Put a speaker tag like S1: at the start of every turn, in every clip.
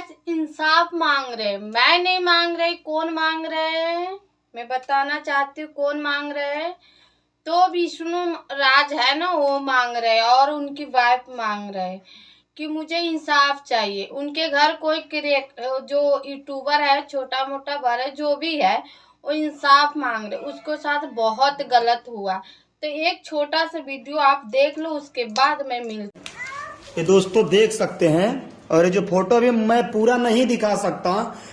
S1: Gas इंसाफ मांग रहे, मैं नहीं मांग रही, कौन मांग रहे है मैं बताना चाहती हूँ कौन मांग रहे है। तो विष्णु राज है ना, वो मांग रहे और उनकी वाइफ मांग रहे कि मुझे इंसाफ चाहिए। उनके घर कोई जो यूट्यूबर है, छोटा मोटा भर जो भी है, वो इंसाफ मांग रहे, उसको साथ बहुत गलत हुआ। तो एक छोटा सा वीडियो आप देख लो, उसके बाद मैं मिलती।
S2: ये दोस्तों देख सकते हैं, और ये जो फोटो भी मैं पूरा नहीं दिखा सकता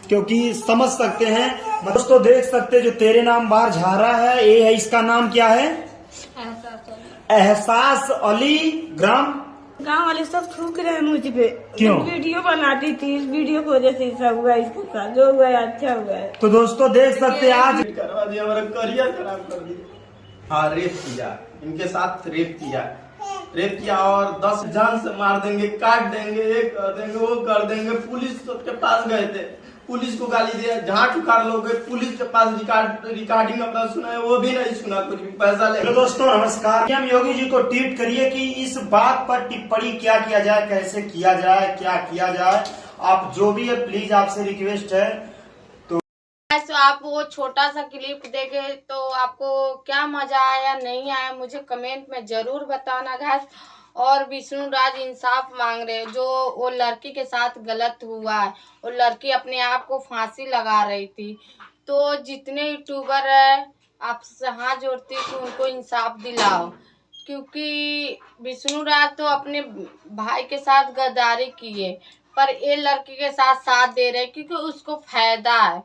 S2: क्योंकि समझ सकते हैं। दोस्तों देख सकते हैं, जो तेरे नाम बार झारा है, ये है, इसका नाम क्या है? एहसास अली। ग्राम
S3: गांव वाले सब थूक रहे हैं मुझ पे।
S2: क्यों?
S3: वीडियो बनाती थी, इस वीडियो की वजह से सब हुआ, इसके साथ जो हुआ है अच्छा हुआ है।
S2: तो दोस्तों देख सकते हैं, आज
S4: करवा दिया, हमारा करियर खराब कर दिया। हाँ, रेप किया, इनके साथ रेप किया और 10 जान से मार देंगे, काट देंगे, ये कर देंगे, वो कर देंगे। पुलिस के पास गए थे, पुलिस को गाली दिया, झाट उखाड़ लोगे। पुलिस के पास रिकॉर्डिंग अपना सुना है, वो भी नहीं सुना, कुछ भी पैसा ले।
S2: तो दोस्तों नमस्कार, सीएम योगी जी को ट्वीट करिए कि इस बात पर टिप्पणी क्या किया जाए, कैसे किया जाए, क्या किया जाए। आप जो भी है प्लीज आपसे रिक्वेस्ट है।
S1: तो आप वो छोटा सा क्लिप देखे तो आपको क्या मजा आया नहीं आया, मुझे कमेंट में जरूर बताना गाइस। और विष्णु राज इंसाफ मांग रहे, जो वो लड़की के साथ गलत हुआ है, वो लड़की अपने आप को फांसी लगा रही थी। तो जितने यूट्यूबर है, आपसे हाथ जोड़ती कि उनको इंसाफ दिलाओ, क्योंकि विष्णु राज तो अपने भाई के साथ गद्दारी किए, पर ये लड़की के साथ साथ दे रहे क्योंकि उसको फायदा है।